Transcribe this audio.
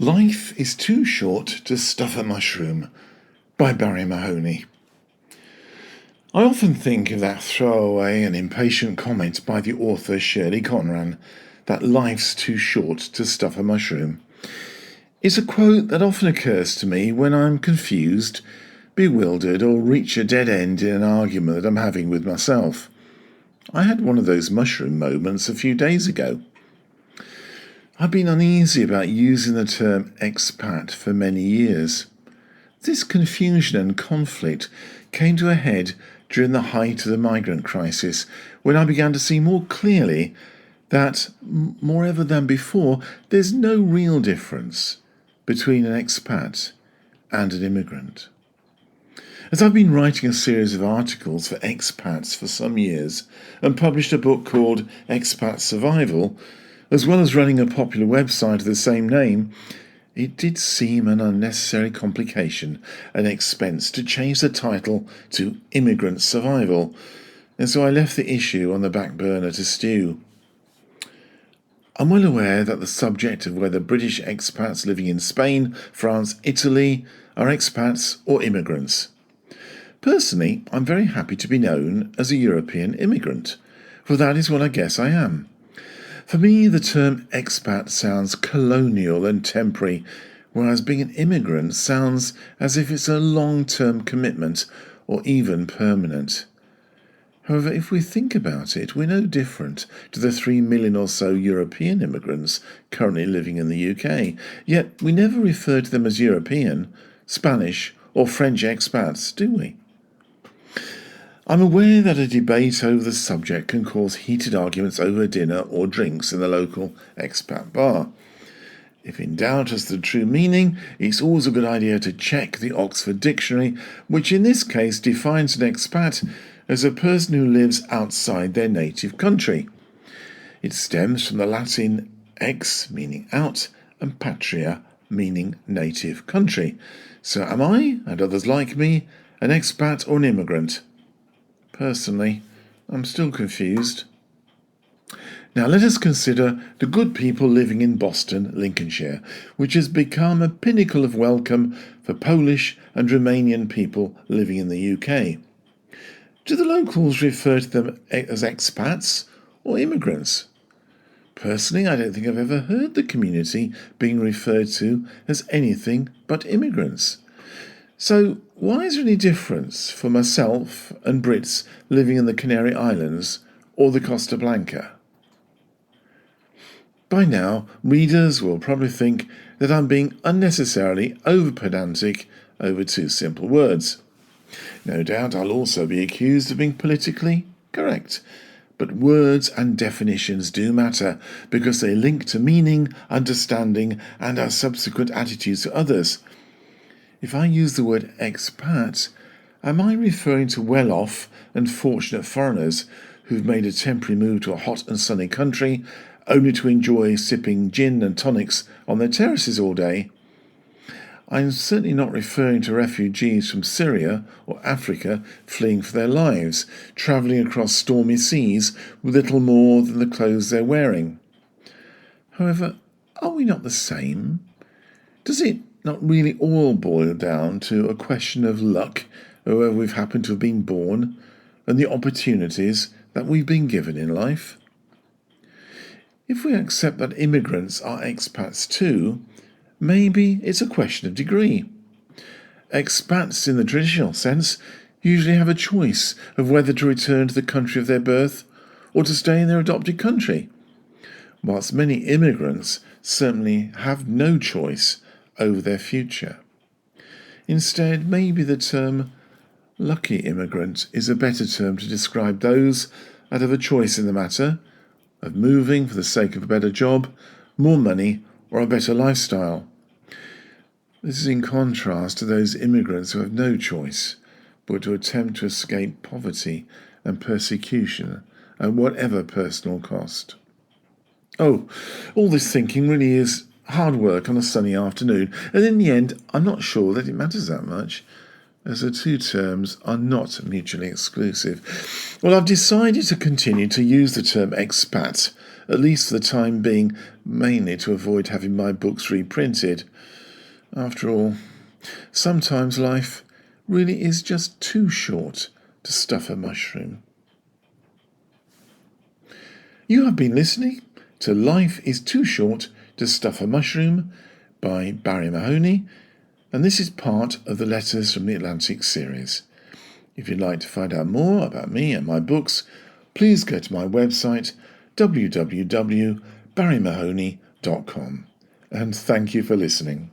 Life is too short to stuff a mushroom by Barrie Mahoney. I often think of that throwaway and impatient comment by the author Shirley Conran that life's too short to stuff a mushroom. It's a quote that often occurs to me when I'm confused, bewildered, or reach a dead end in an argument that I'm having with myself. I had one of those mushroom moments a few days ago. I've been uneasy about using the term expat for many years. This confusion and conflict came to a head during the height of the migrant crisis, when I began to see more clearly that, more ever than before, there's no real difference between an expat and an immigrant. As I've been writing a series of articles for expats for some years and published a book called Expat Survival, as well as running a popular website of the same name, it did seem an unnecessary complication and expense to change the title to Immigrant Survival, and so I left the issue on the back burner to stew. I'm well aware that the subject of whether British expats living in Spain, France, Italy are expats or immigrants. Personally, I'm very happy to be known as a European immigrant, for that is what I guess I am. For me, the term expat sounds colonial and temporary, whereas being an immigrant sounds as if it's a long-term commitment or even permanent. However, if we think about it, we're no different to the 3 million or so European immigrants currently living in the UK, yet we never refer to them as European, Spanish or French expats, do we? I'm aware that a debate over the subject can cause heated arguments over dinner or drinks in the local expat bar. If in doubt as to the true meaning, it's always a good idea to check the Oxford Dictionary, which in this case defines an expat as a person who lives outside their native country. It stems from the Latin ex, meaning out, and patria, meaning native country. So am I, and others like me, an expat or an immigrant? Personally, I'm still confused. Now let us consider the good people living in Boston, Lincolnshire, which has become a pinnacle of welcome for Polish and Romanian people living in the UK. Do the locals refer to them as expats or immigrants? Personally, I don't think I've ever heard the community being referred to as anything but immigrants. So, why is there any difference for myself and Brits living in the Canary Islands or the Costa Blanca? By now, readers will probably think that I'm being unnecessarily over-pedantic over two simple words. No doubt I'll also be accused of being politically correct, but words and definitions do matter because they link to meaning, understanding, and our subsequent attitudes to others. If I use the word expat, am I referring to well-off and fortunate foreigners who've made a temporary move to a hot and sunny country only to enjoy sipping gin and tonics on their terraces all day? I'm certainly not referring to refugees from Syria or Africa fleeing for their lives, travelling across stormy seas with little more than the clothes they're wearing. However, are we not the same? Does it not really all boil down to a question of luck, wherever we've happened to have been born, and the opportunities that we've been given in life? If we accept that immigrants are expats too, maybe it's a question of degree. Expats in the traditional sense usually have a choice of whether to return to the country of their birth or to stay in their adopted country, whilst many immigrants certainly have no choice over their future. Instead, maybe the term lucky immigrant is a better term to describe those that have a choice in the matter of moving for the sake of a better job, more money, or a better lifestyle. This is in contrast to those immigrants who have no choice but to attempt to escape poverty and persecution at whatever personal cost. Oh, all this thinking really is hard work on a sunny afternoon, and in the end, I'm not sure that it matters that much, as the two terms are not mutually exclusive. Well, I've decided to continue to use the term expat at least for the time being, mainly to avoid having my books reprinted. After all, sometimes life really is just too short to stuff a mushroom. You have been listening to Life is Too Short to Stuff a Mushroom by Barrie Mahoney, and this is part of the Letters from the Atlantic series. If you'd like to find out more about me and my books, please go to my website www.barriemahoney.com, and thank you for listening.